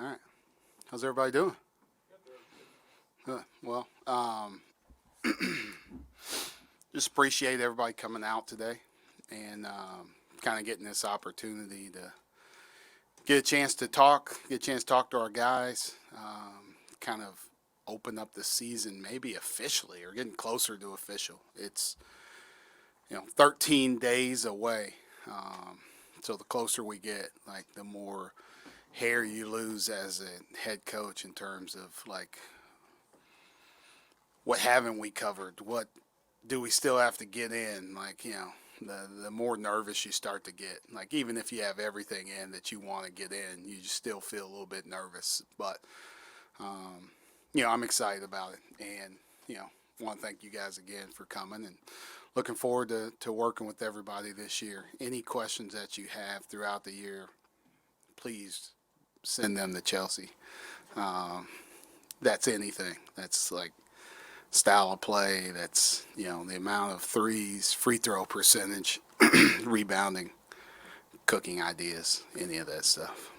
All right. How's everybody doing? Good. Well, just appreciate everybody coming out today and kind of getting this opportunity to get a chance to talk to our guys, kind of open up the season maybe officially or getting closer to official. It's 13 days away. So the closer we get, like the more hair you lose as a head coach in terms of like what haven't we covered? What do we still have to get in? Like, the more nervous you start to get. Like, even if you have everything in that you want to get in, you just still feel a little bit nervous. But, I'm excited about it. And, want to thank you guys again for coming and looking forward to working with everybody this year. Any questions that you have throughout the year, please send them to Chelsea. Um, that's anything. That's like style of play. That's the amount of threes, free throw percentage, rebounding, cooking ideas, any of that stuff.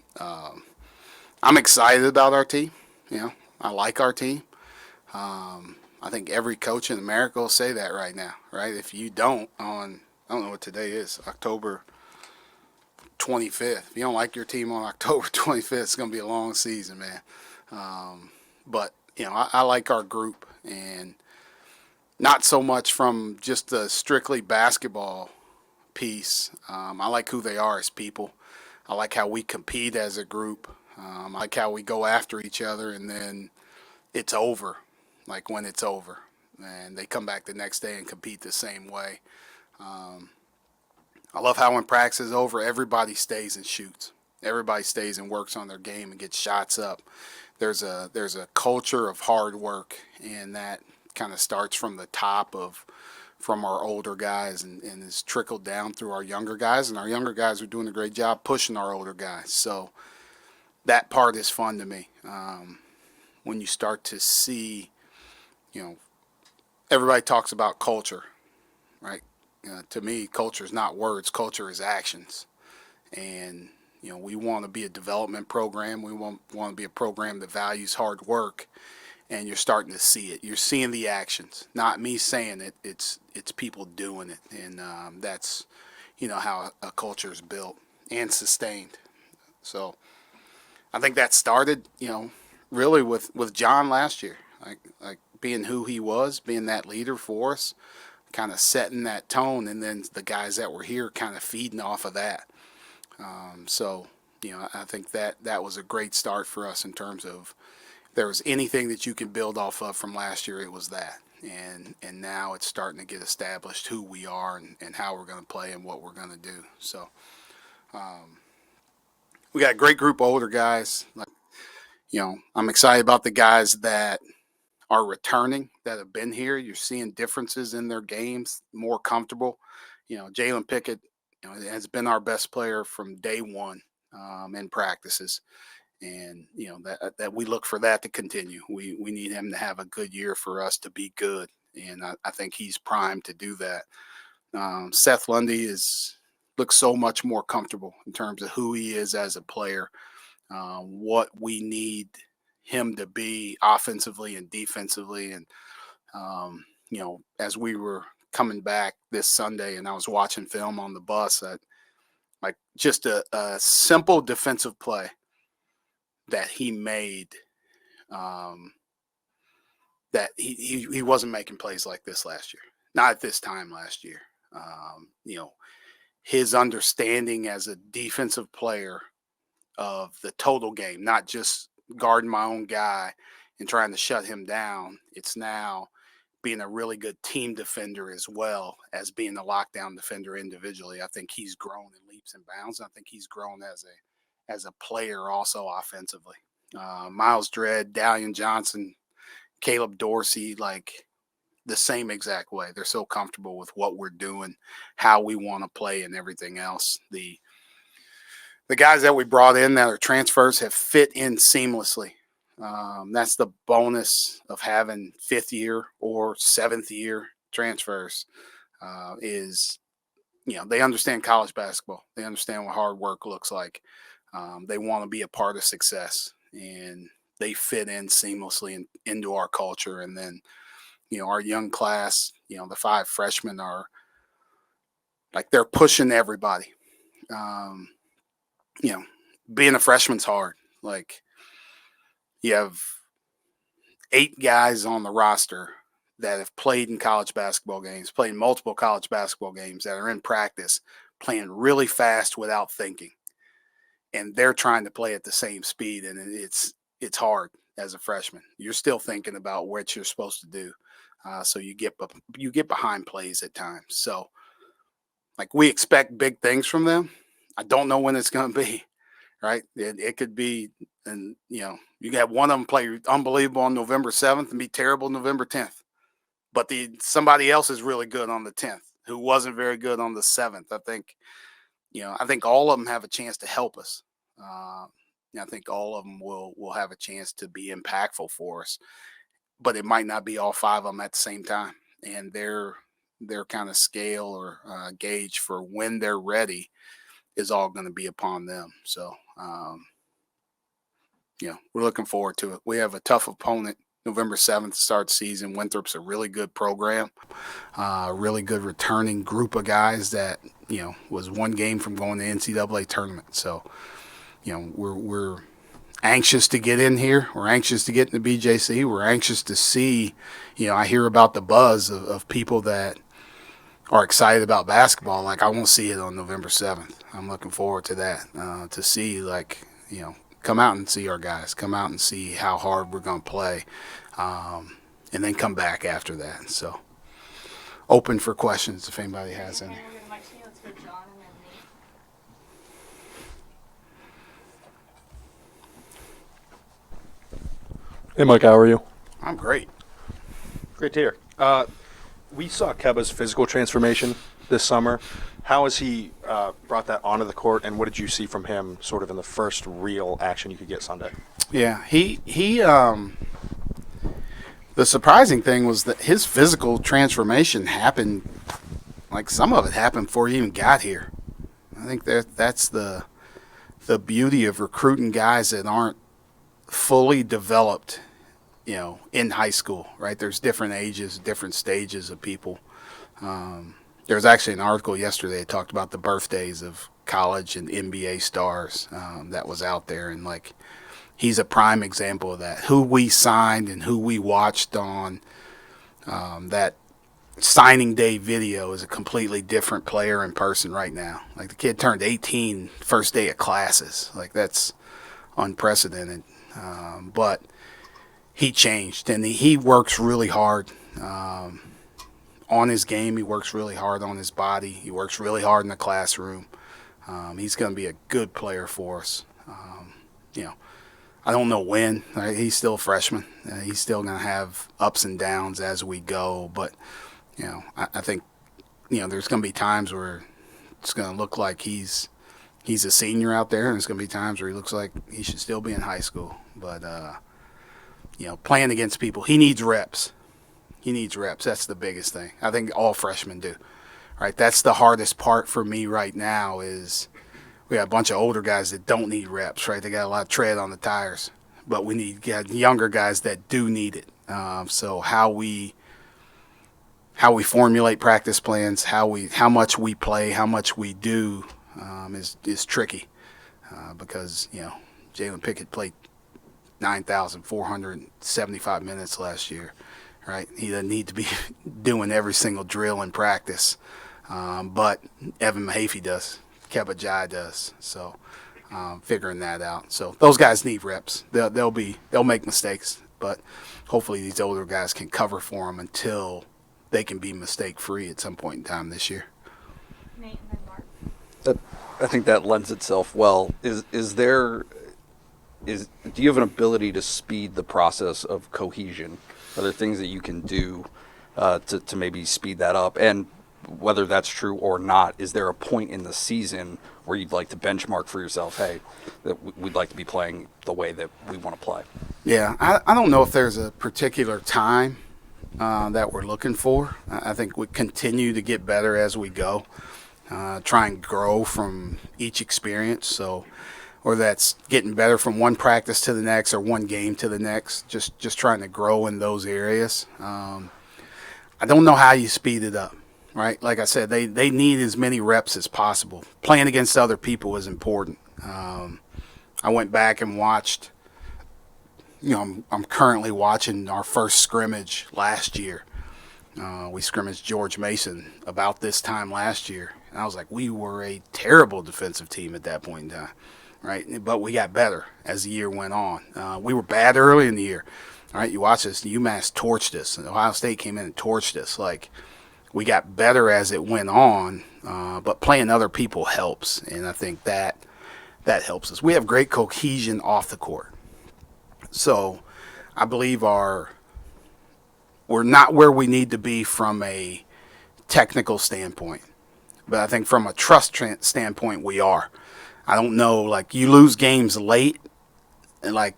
I'm excited about our team. I like our team. I think every coach in America will say that right now, right? If you don't, I don't know what today is, October 25th. If you don't like your team on October 25th, it's going to be a long season, man. But I like our group, and not so much from just the strictly basketball piece. I like who they are as people. I like how we compete as a group. I like how we go after each other, and then it's over. Like when it's over, and they come back the next day and compete the same way. Um, I love how when practice is over, everybody stays and shoots. Everybody stays and works on their game and gets shots up. There's a culture of hard work, and that kind of starts from the top of from our older guys and is trickled down through our younger guys, and our younger guys are doing a great job pushing our older guys. So that part is fun to me. When you start to see, you know, everybody talks about culture, right? To me, culture is not words. Culture is actions, and we want to be a development program. We want to be a program that values hard work, and you're starting to see it. You're seeing the actions, not me saying it. It's people doing it, and that's how a culture is built and sustained. So I think that started really with John last year, like being who he was, being that leader for us, kind of setting that tone, and then the guys that were here kind of feeding off of that. So I think that was a great start for us in terms of if there was anything that you can build off of from last year, it was that. And now it's starting to get established who we are and how we're going to play and what we're going to do. So we got a great group of older guys. Like I'm excited about the guys that are returning that have been here. You're seeing differences in their games, more comfortable. Jalen Pickett, has been our best player from day one in practices, and that we look for that to continue. We need him to have a good year for us to be good, and I think he's primed to do that. Seth Lundy looks so much more comfortable in terms of who he is as a player, what we need him to be offensively and defensively. And as we were coming back this Sunday and I was watching film on the bus, like just a simple defensive play that he made, um, that he wasn't making plays like this last year, not at this time last year. His understanding as a defensive player of the total game, not just guarding my own guy and trying to shut him down. It's now being a really good team defender as well as being a lockdown defender individually. I think he's grown in leaps and bounds. I think he's grown as a player also offensively. Miles Dredd, Dalian Johnson, Caleb Dorsey, like the same exact way. They're so comfortable with what we're doing, how we want to play, and everything else. The guys that we brought in that are transfers have fit in seamlessly. That's the bonus of having fifth year or seventh year transfers. Is they understand college basketball. They understand what hard work looks like. They want to be a part of success, and they fit in seamlessly into our culture. And then, our young class, the 5 freshmen are like, they're pushing everybody. Um, you know, Being a freshman's hard. Like, you have 8 guys on the roster that have played in college basketball games, played in multiple college basketball games, that are in practice, playing really fast without thinking. And they're trying to play at the same speed, and it's hard as a freshman. You're still thinking about what you're supposed to do, so you get behind plays at times. So, like, we expect big things from them. I don't know when it's going to be. Right? It could be, and you got one of them play unbelievable on November 7th and be terrible November 10th. But somebody else is really good on the 10th who wasn't very good on the 7th. I think all of them have a chance to help us. I think all of them will have a chance to be impactful for us. But it might not be all 5 of them at the same time, and their kind of scale or gauge for when they're ready is all going to be upon them. So, we're looking forward to it. We have a tough opponent November 7th to start the season. Winthrop's a really good program, really good returning group of guys that, was one game from going to the NCAA tournament. So, we're anxious to get in here. We're anxious to get in the BJC. We're anxious to see, I hear about the buzz of people that are excited about basketball. Like, I won't see it on November 7th. I'm looking forward to that, to see, come out and see our guys, come out and see how hard we're going to play, and then come back after that. So, open for questions if anybody has any. Let's go John and then Nate. Hey, Mike, how are you? I'm great. Great to hear. We saw Keba's physical transformation this summer. How has he brought that onto the court, and what did you see from him sort of in the first real action you could get Sunday? Yeah, he the surprising thing was that his physical transformation happened, like, some of it happened before he even got here. I think that's the beauty of recruiting guys that aren't fully developed, in high school, right? There's different ages, different stages of people. There was actually an article yesterday that talked about the birthdays of college and NBA stars that was out there, and, like, he's a prime example of that. Who we signed and who we watched on that signing day video is a completely different player in person right now. Like, the kid turned 18 first day of classes. Like, that's unprecedented. But he changed, and he works really hard on his game. He works really hard on his body. He works really hard in the classroom. He's going to be a good player for us. I don't know when. Right? He's still a freshman. He's still going to have ups and downs as we go. But, I think, there's going to be times where it's going to look like he's a senior out there, and there's going to be times where he looks like he should still be in high school. But, playing against people, he needs reps. He needs reps. That's the biggest thing. I think all freshmen do. Right? That's the hardest part for me right now is we got a bunch of older guys that don't need reps, right? They got a lot of tread on the tires. But we got younger guys that do need it. So how we formulate practice plans, how much we play, how much we do is tricky because, Jalen Pickett played 9,475 minutes last year. Right, he doesn't need to be doing every single drill in practice, but Evan Mahaffey does, Keba Jai does. So, figuring that out. So those guys need reps. They'll make mistakes, but hopefully these older guys can cover for them until they can be mistake free at some point in time this year. Nate and then Mark. I think that lends itself well. Do you have an ability to speed the process of cohesion? Are there things that you can do to maybe speed that up? And whether that's true or not, is there a point in the season where you'd like to benchmark for yourself, hey, that we'd like to be playing the way that we want to play? Yeah, I don't know if there's a particular time that we're looking for. I think we continue to get better as we go, try and grow from each experience. So or that's getting better from one practice to the next or one game to the next. Just trying to grow in those areas. I don't know how you speed it up, right? Like I said, they need as many reps as possible. Playing against other people is important. I went back and watched. I'm currently watching our first scrimmage last year. We scrimmaged George Mason about this time last year. And I was like, we were a terrible defensive team at that point in time, right? But we got better as the year went on. We were bad early in the year. All right, you watch this. UMass torched us. And Ohio State came in and torched us. Like, we got better as it went on, but playing other people helps. And I think that helps us. We have great cohesion off the court. So I believe we're not where we need to be from a technical standpoint. But I think from a trust standpoint, we are. I don't know, like, you lose games late, and, like,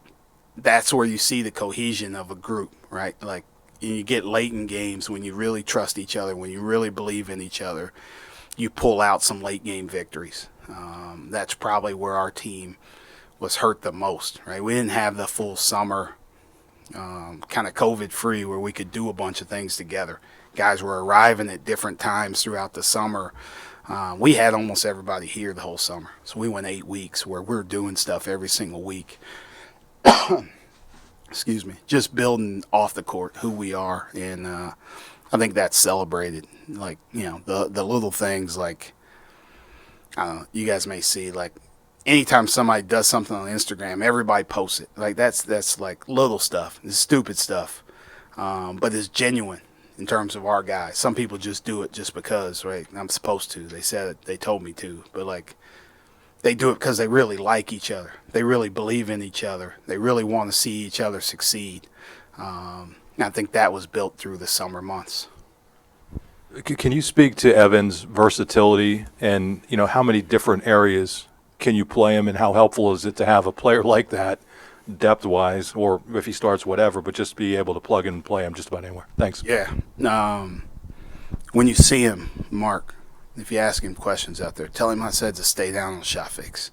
that's where you see the cohesion of a group, right? Like, you get late in games when you really trust each other, when you really believe in each other, you pull out some late game victories. That's probably where our team was hurt the most, right? We didn't have the full summer kind of COVID-free where we could do a bunch of things together. Guys were arriving at different times throughout the summer. We had almost everybody here the whole summer. So we went 8 weeks where we're doing stuff every single week. Excuse me. Just building off the court who we are. And I think that's celebrated. Like, the little things, like, I don't know, you guys may see, like, anytime somebody does something on Instagram, everybody posts it. Like, that's like little stuff. It's stupid stuff. But it's genuine in terms of our guys. Some people just do it just because, right? I'm supposed to. They said it. They told me to. But, like, they do it because they really like each other. They really believe in each other. They really want to see each other succeed. And I think that was built through the summer months. Can you speak to Evan's versatility and, how many different areas can you play him, and how helpful is it to have a player like that depth-wise, or if he starts whatever, but just be able to plug in and play him just about anywhere? Thanks. Yeah. When you see him, Mark, if you ask him questions out there, tell him I said to stay down on shot fakes.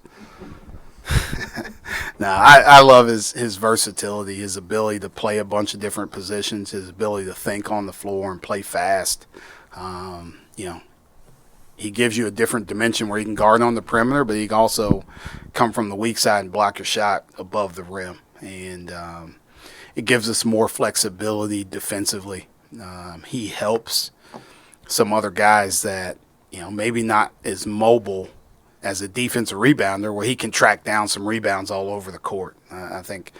I love his versatility, his ability to play a bunch of different positions, his ability to think on the floor and play fast. He gives you a different dimension where he can guard on the perimeter, but he can also come from the weak side and block your shot above the rim. And it gives us more flexibility defensively. He helps some other guys that, maybe not as mobile as a defensive rebounder, where he can track down some rebounds all over the court. I think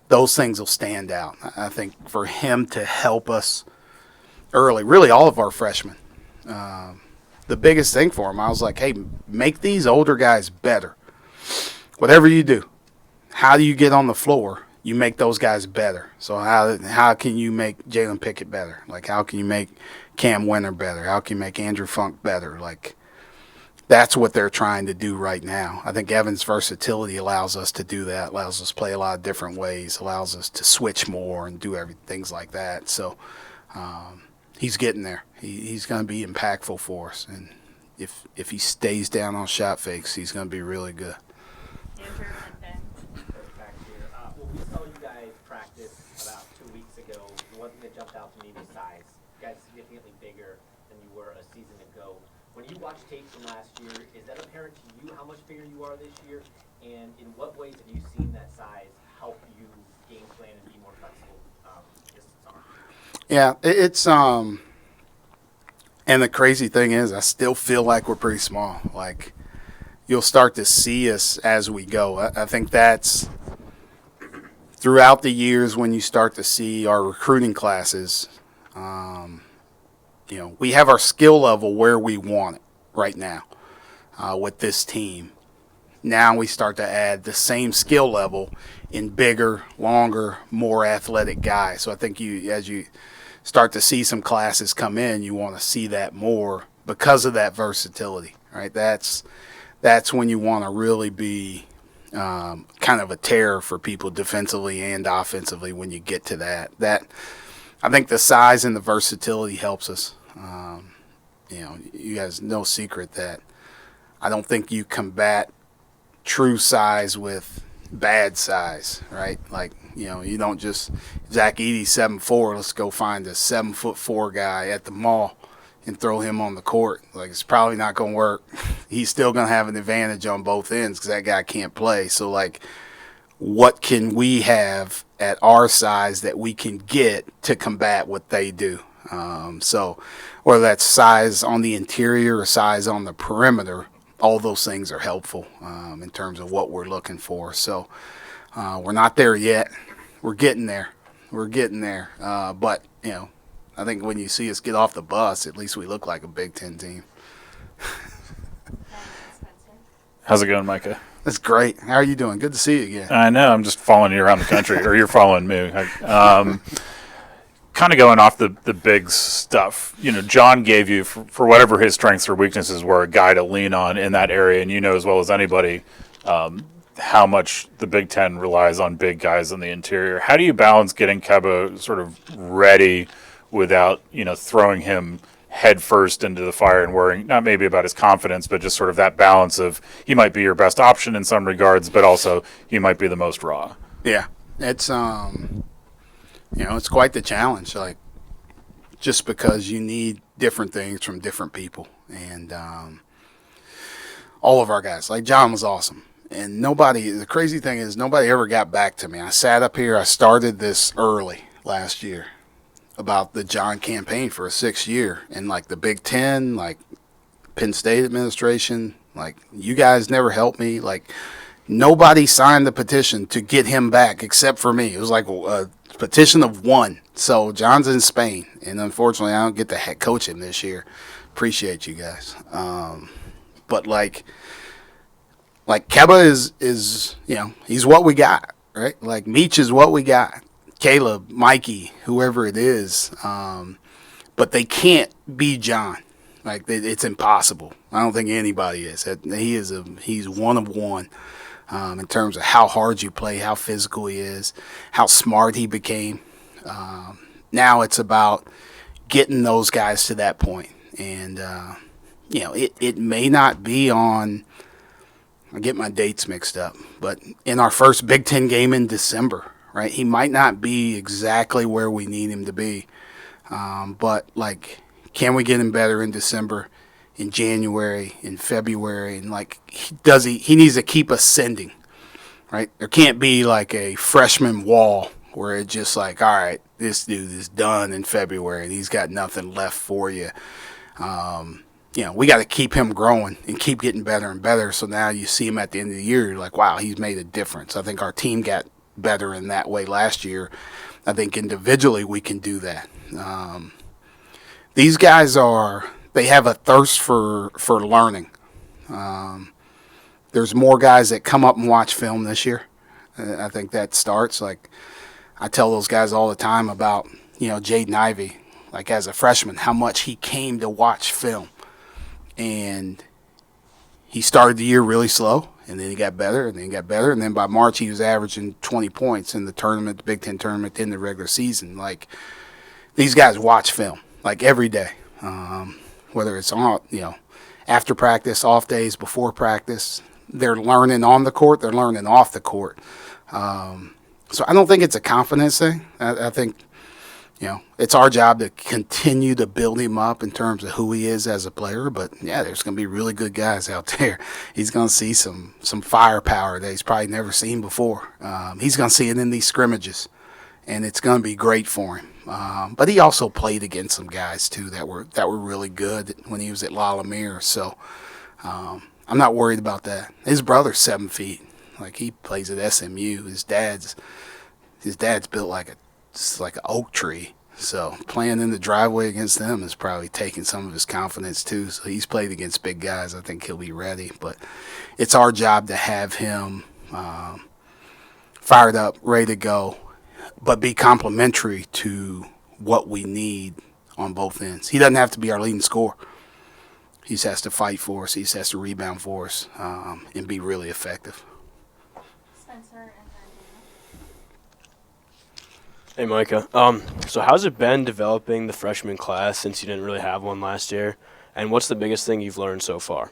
those things will stand out. I think for him to help us early, really all of our freshmen, the biggest thing for him, I was like, hey, make these older guys better. Whatever you do, how do you get on the floor? You make those guys better. So how can you make Jalen Pickett better? Like, how can you make Cam Winter better? How can you make Andrew Funk better? Like, that's what they're trying to do right now. I think Evan's versatility allows us to do that, allows us to play a lot of different ways, allows us to switch more and do things like that. So he's getting there. He's going to be impactful for us. And if he stays down on shot fakes, he's going to be really good. Andrew and Ben. Back here. Well, we saw you guys practice about 2 weeks ago. One thing that jumped out to me was size. You guys significantly bigger than you were a season ago. When you watch tape from last year, is that apparent to you how much bigger you are this year? And in what ways have you seen that size help you game plan and be more flexible this summer? Yeah, it's and the crazy thing is, I still feel like we're pretty small. Like, you'll start to see us as we go. I think that's throughout the years when you start to see our recruiting classes. We have our skill level where we want it right now with this team. Now we start to add the same skill level in bigger, longer, more athletic guys. So I think as you start to see some classes come in, you want to see that more because of that versatility, right? That's when you want to really be kind of a terror for people defensively and offensively when you get to that. I think the size and the versatility helps us. You guys, no secret that I don't think you combat true size with bad size, right? Like, you don't just Zach Edey's 7'4". Let's go find a 7'4" guy at the mall and throw him on the court. Like, it's probably not going to work. He's still going to have an advantage on both ends because that guy can't play. So, like, what can we have at our size that we can get to combat what they do? So whether that's size on the interior or size on the perimeter, all those things are helpful in terms of what we're looking for. So we're not there yet. We're getting there. But, I think when you see us get off the bus, at least we look like a Big Ten team. How's it going, Micah? That's great. How are you doing? Good to see you again. I know. I'm just following you around the country, or you're following me. Kind of going off the big stuff. John gave you, for whatever his strengths or weaknesses were, a guy to lean on in that area, and you know as well as anybody how much the Big Ten relies on big guys in the interior. How do you balance getting Keba sort of ready without, throwing him head first into the fire and worrying, not maybe about his confidence, but just sort of that balance of he might be your best option in some regards, but also he might be the most raw? Yeah, it's it's quite the challenge. Like, just because you need different things from different people, and all of our guys, like John was awesome, and the crazy thing is nobody ever got back to me. I sat up here. I started this early last year about the John campaign for a 6th year, and like the Big Ten, like Penn State administration, like you guys never helped me. Like, nobody signed the petition to get him back except for me. It was like a petition of 1. So John's in Spain, and unfortunately I don't get to head coach him this year. Appreciate you guys. But like Keba is he's what we got, right? Like Meach is what we got. Caleb, Mikey, whoever it is, but they can't be John. Like, it's impossible. I don't think anybody is. He's one of one in terms of how hard you play, how physical he is, how smart he became. Now it's about getting those guys to that point, and it may not be on. I get my dates mixed up, but in our first Big Ten game in December. Right, he might not be exactly where we need him to be, but like, can we get him better in December, in January, in February, and like, he needs to keep ascending, right? There can't be like a freshman wall where it's just like, all right, this dude is done in February and he's got nothing left for you. We got to keep him growing and keep getting better and better. So now you see him at the end of the year, you're like, wow, he's made a difference. I think our team got better in that way last year. I think individually we can do that. These guys they have a thirst for learning. There's more guys that come up and watch film this year. I think that starts, like, I tell those guys all the time about, Jaden Ivey, like as a freshman, how much he came to watch film. And he started the year really slow. And then he got better, and then he got better, and then by March he was averaging 20 points in the tournament, the Big Ten tournament, in the regular season. Like, these guys watch film, like, every day, whether it's on, after practice, off days, before practice. They're learning on the court, they're learning off the court. So I don't think it's a confidence thing. I think, it's our job to continue to build him up in terms of who he is as a player. But, yeah, there's going to be really good guys out there. He's going to see some firepower that he's probably never seen before. He's going to see it in these scrimmages, and it's going to be great for him. But he also played against some guys, too, that were really good when he was at La Lumiere. So I'm not worried about that. His brother's 7 feet. Like, he plays at SMU. His dad's built like an oak tree. So playing in the driveway against them is probably taking some of his confidence too. So he's played against big guys. I think he'll be ready. But it's our job to have him fired up, ready to go, but be complementary to what we need on both ends. He doesn't have to be our leading scorer. He just has to fight for us. He just has to rebound for us and be really effective. Spencer and Hey, Micah. So how's it been developing the freshman class since you didn't really have one last year? And what's the biggest thing you've learned so far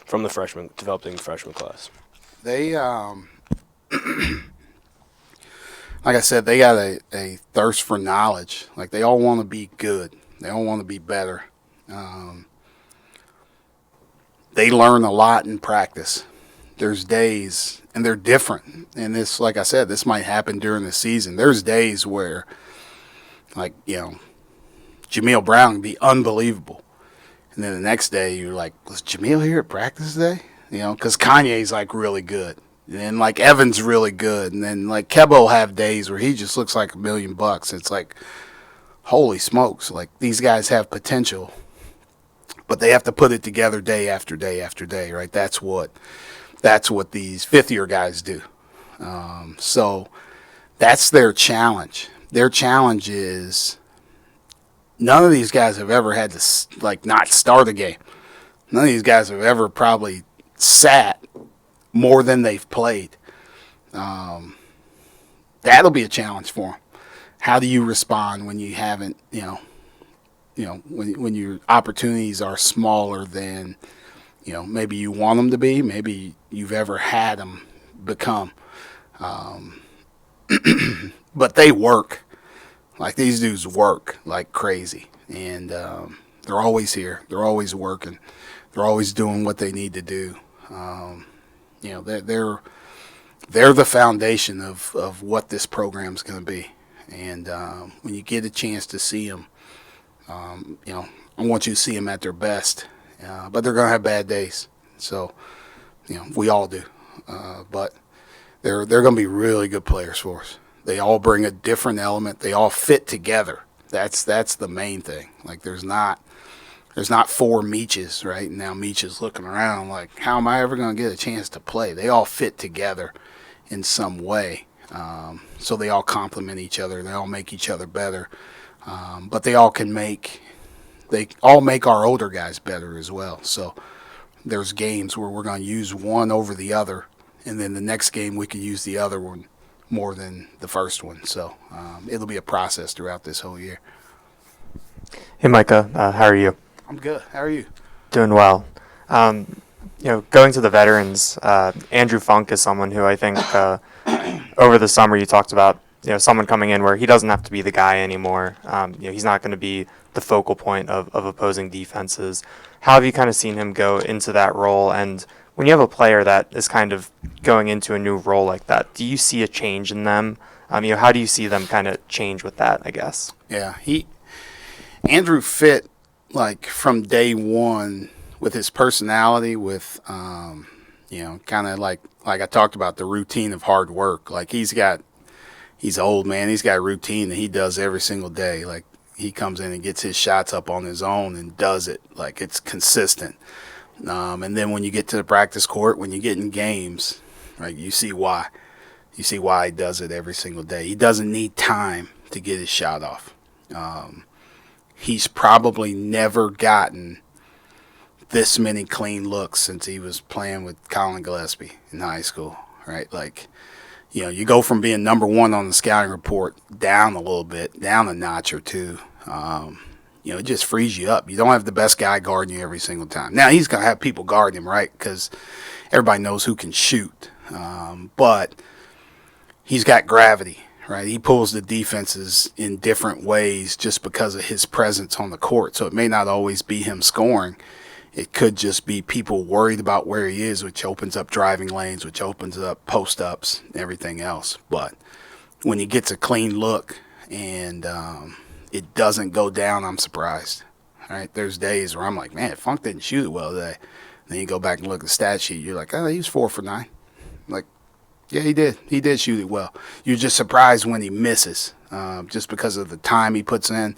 from developing the freshman class? They like I said, they got a thirst for knowledge. Like they all want to be good. They all want to be better. They learn a lot in practice. There's days, and they're different. And this, like I said, this might happen during the season. There's days where, like, Jameel Brown can be unbelievable. And then the next day, you're like, was Jameel here at practice today? Because Kanye's, like, really good. And then, like, Evan's really good. And then, like, Kebo will have days where he just looks like $1 million. It's like, holy smokes. Like, these guys have potential. But they have to put it together day after day after day, right? That's what these fifth-year guys do. So that's their challenge. Their challenge is none of these guys have ever had to, like, not start a game. None of these guys have ever probably sat more than they've played. That'll be a challenge for them. How do you respond when you haven't, when your opportunities are smaller than, maybe you want them to be, maybe you've ever had them become. But they work. Like, these dudes work like crazy. And they're always here. They're always working. They're always doing what they need to do. They're the foundation of what this program's going to be. And when you get a chance to see them, I want you to see them at their best. But they're going to have bad days. So, we all do. But they're going to be really good players for us. They all bring a different element. They all fit together. That's the main thing. Like, there's not four Meaches, right? And now Meach is looking around like, how am I ever going to get a chance to play? They all fit together in some way. So they all complement each other. They all make each other better. But they all make our older guys better as well. So there's games where we're going to use one over the other, and then the next game we could use the other one more than the first one. So it'll be a process throughout this whole year. Hey, Micah, how are you? I'm good. How are you? Doing well. Going to the veterans, Andrew Funk is someone who I think over the summer you talked about, someone coming in where he doesn't have to be the guy anymore. He's not going to be the focal point of opposing defenses. How have you kind of seen him go into that role? And when you have a player that is kind of going into a new role like that, do you see a change in them? How do you see them kind of change with that, I guess? Yeah, Andrew fit, like, from day one with his personality, with kind of like I talked about, the routine of hard work. Like, he's old, man. He's got a routine that he does every single day. Like, he comes in and gets his shots up on his own and does it. Like, it's consistent. And then when you get to the practice court, when you get in games, right, you see why. You see why he does it every single day. He doesn't need time to get his shot off. He's probably never gotten this many clean looks since he was playing with Colin Gillespie in high school, right? Like, you go from being number one on the scouting report down a little bit, down a notch or two. It just frees you up. You don't have the best guy guarding you every single time. Now, he's going to have people guarding him, right, because everybody knows who can shoot. But he's got gravity, right? He pulls the defenses in different ways just because of his presence on the court. So it may not always be him scoring. It could just be people worried about where he is, which opens up driving lanes, which opens up post-ups, and everything else. But when he gets a clean look and it doesn't go down, I'm surprised. All right, there's days where I'm like, man, Funk didn't shoot it well today. Then you go back and look at the stat sheet. You're like, oh, he was 4 for 9. Like, yeah, he did. He did shoot it well. You're just surprised when he misses, just because of the time he puts in,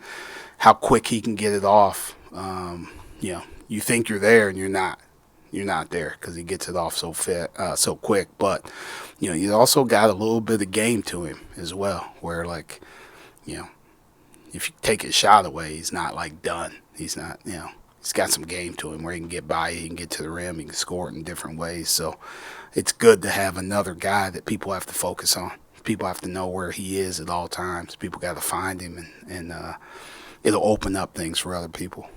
how quick he can get it off. You think you're there and you're not. You're not there because he gets it off so quick. But he's also got a little bit of game to him as well, where, like, if you take his shot away, he's not, like, done. He's not, he's got some game to him where he can get by, he can get to the rim, he can score it in different ways. So it's good to have another guy that people have to focus on. People have to know where he is at all times. People got to find him, and it'll open up things for other people.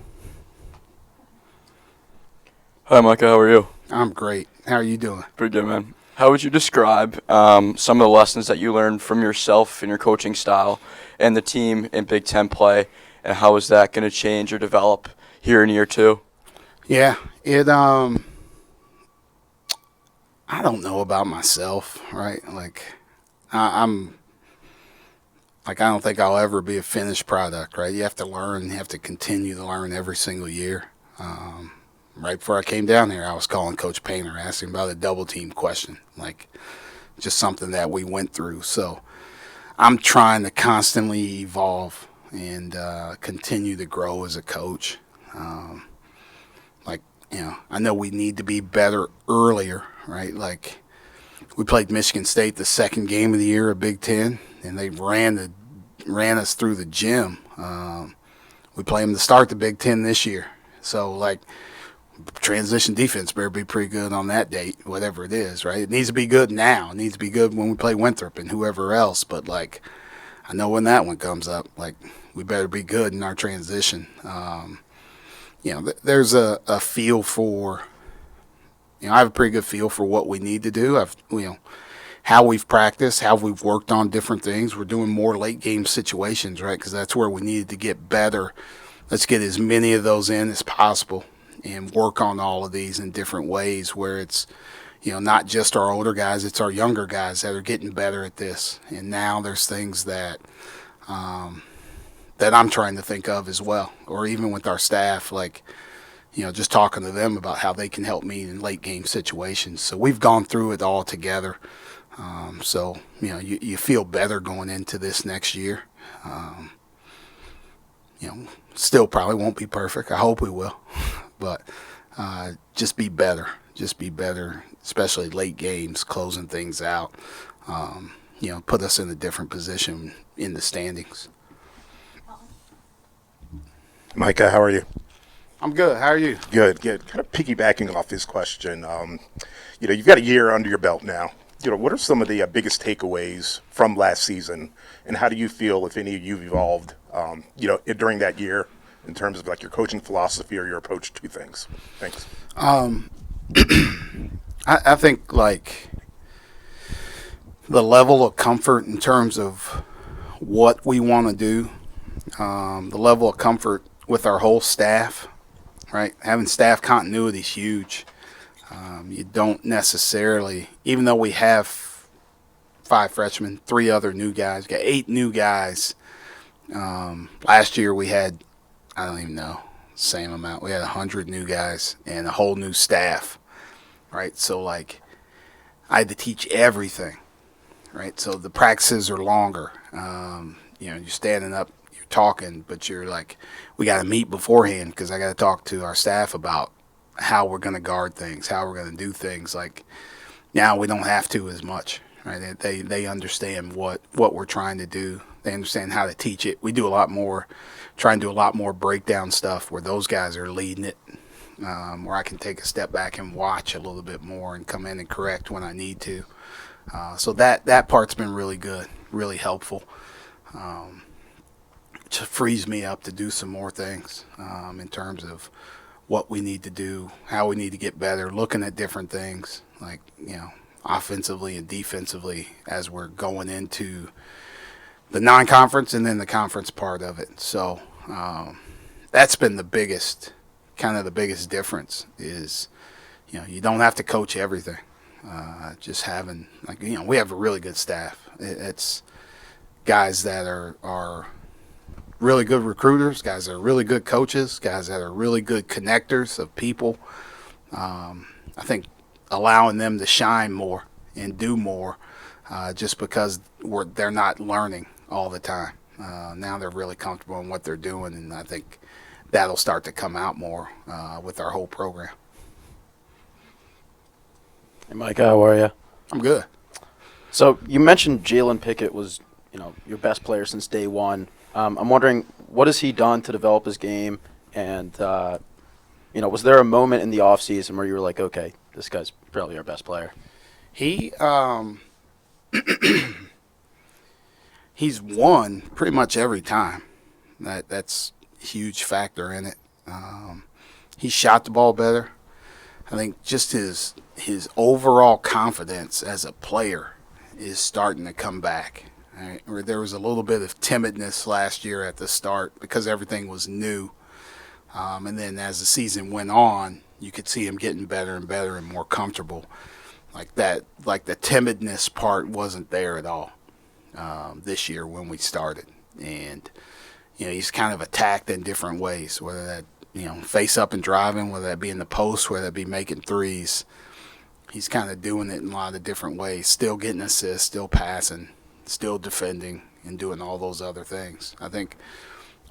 Hi, Micah. How are you? I'm great. How are you doing? Pretty good, man. How would you describe some of the lessons that you learned from yourself and your coaching style and the team in Big Ten play, and how is that going to change or develop here in year 2? Yeah, I don't know about myself, right? Like, I'm like, I don't think I'll ever be a finished product, right? You have to learn, you have to continue to learn every single year. Right before I came down here, I was calling Coach Painter, asking about a double team question, like just something that we went through. So I'm trying to constantly evolve and continue to grow as a coach. Like, I know we need to be better earlier, right? Like, we played Michigan State the second game of the year of Big Ten, and they ran us through the gym. We play them to start the Big Ten this year. So, like, transition defense better be pretty good on that date, whatever it is, right? It needs to be good now. It needs to be good when we play Winthrop and whoever else. But, like, I know when that one comes up, like, we better be good in our transition. There's a feel for, I have a pretty good feel for what we need to do. How we've practiced, how we've worked on different things. We're doing more late game situations, right? Because that's where we needed to get better. Let's get as many of those in as possible and work on all of these in different ways where it's, not just our older guys, it's our younger guys that are getting better at this. And now there's things that I'm trying to think of as well, or even with our staff, like, just talking to them about how they can help me in late game situations. So we've gone through it all together. So you feel better going into this next year. Still probably won't be perfect. I hope we will. But just be better. Just be better, especially late games, closing things out. Put us in a different position in the standings. Micah, how are you? I'm good. How are you? Good. Kind of piggybacking off his question, you've got a year under your belt now. What are some of the biggest takeaways from last season, and how do you feel, if any, you've evolved, during that year in terms of like your coaching philosophy or your approach to things? Thanks. I think like the level of comfort in terms of what we want to do, the level of comfort with our whole staff, right? Having staff continuity is huge. You don't necessarily, even though we have 5 freshmen, 3 other new guys, got 8 new guys. Last year we had, I don't even know, same amount. We had 100 new guys and a whole new staff, right? So, like, I had to teach everything, right? So the practices are longer. You're standing up, you're talking, but you're like, we got to meet beforehand because I got to talk to our staff about how we're going to guard things, how we're going to do things. Like, now we don't have to as much, right? They understand what we're trying to do. They understand how to teach it. We do a lot more, try and do a lot more breakdown stuff where those guys are leading it, where I can take a step back and watch a little bit more and come in and correct when I need to. So that part's been really good, really helpful. Just frees me up to do some more things in terms of what we need to do, how we need to get better, looking at different things, like, offensively and defensively as we're going into the non-conference and then the conference part of it. So that's been the biggest difference is, you don't have to coach everything. Just having, like, we have a really good staff. It's guys that are really good recruiters, guys that are really good coaches, guys that are really good connectors of people. I think allowing them to shine more and do more just because they're not learning all the time. Now they're really comfortable in what they're doing, and I think that'll start to come out more with our whole program. Hey, Micah, how are you? I'm good. So you mentioned Jalen Pickett was, your best player since day one. I'm wondering, what has he done to develop his game? And, was there a moment in the offseason where you were like, okay, this guy's probably our best player? He's won pretty much every time. That's a huge factor in it. He shot the ball better. I think just his overall confidence as a player is starting to come back. Right? Where there was a little bit of timidness last year at the start because everything was new. And then as the season went on, you could see him getting better and better and more comfortable. Like the timidness part wasn't there at all this year when we started. And, he's kind of attacked in different ways, whether that, face up and driving, whether that be in the post, whether that be making threes. He's kind of doing it in a lot of different ways, still getting assists, still passing, still defending, and doing all those other things. I think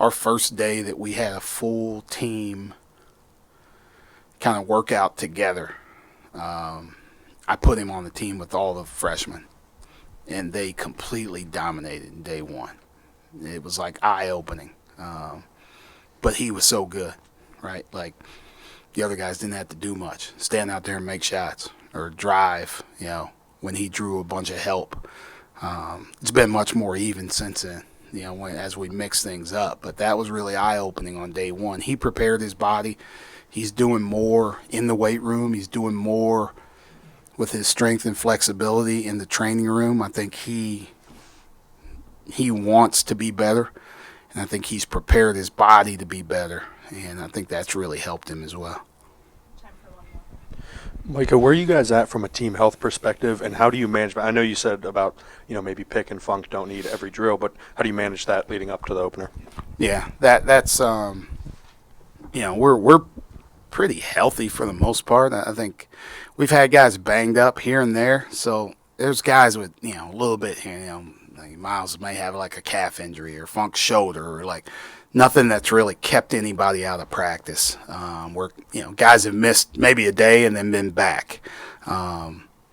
our first day that we had a full team kind of workout together, I put him on the team with all the freshmen, and they completely dominated day one. It was like eye-opening. But he was so good, right? Like the other guys didn't have to do much. Stand out there and make shots or drive, when he drew a bunch of help. It's been much more even since then, as we mix things up. But that was really eye-opening on day one. He prepared his body. He's doing more in the weight room. He's doing more with his strength and flexibility in the training room. I think he wants to be better, and I think he's prepared his body to be better, and I think that's really helped him as well. Time for one more. Micah, where are you guys at from a team health perspective, and how do you manage? I know you said about maybe Pick and Funk don't need every drill, but how do you manage that leading up to the opener? Yeah, that's we're pretty healthy for the most part. I think we've had guys banged up here and there, so there's guys with a little bit here. Like Miles may have like a calf injury or Funk's shoulder or like nothing that's really kept anybody out of practice. Where guys have missed maybe a day and then been back.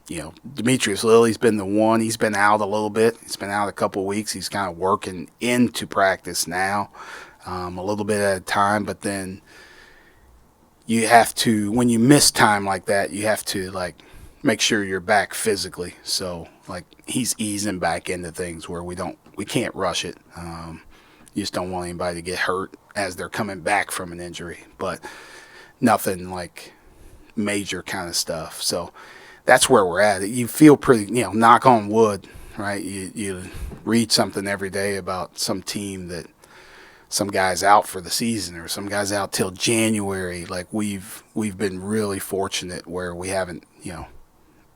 Demetrius Lilly's been the one. He's been out a little bit. He's been out a couple of weeks. He's kind of working into practice now, a little bit at a time. But then you have to, when you miss time like that, you have to make sure you're back physically. So he's easing back into things where we can't rush it. You just don't want anybody to get hurt as they're coming back from an injury, but nothing like major kind of stuff. So that's where we're at. You feel pretty, knock on wood, right? You read something every day about some team that some guys out for the season or some guys out till January. Like we've been really fortunate where we haven't,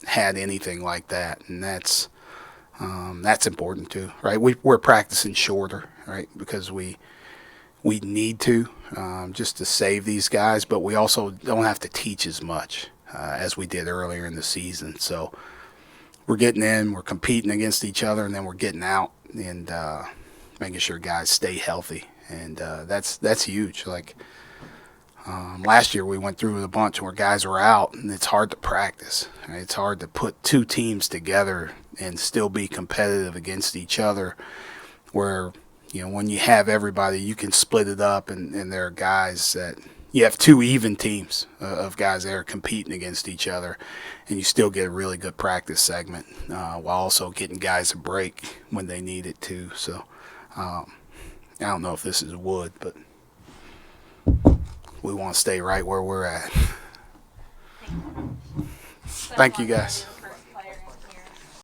had anything like that, and that's important too, right? We're practicing shorter, right, because we need to just to save these guys, but we also don't have to teach as much as we did earlier in the season. So we're getting in, we're competing against each other, and then we're getting out and making sure guys stay healthy, and that's huge. Last year we went through a bunch where guys were out, and it's hard to practice. Right? It's hard to put two teams together and still be competitive against each other where, when you have everybody, you can split it up, and there are guys that you have two even teams of guys that are competing against each other, and you still get a really good practice segment while also getting guys a break when they need it too. So I don't know if this is wood, but we want to stay right where we're at. Thank you, guys.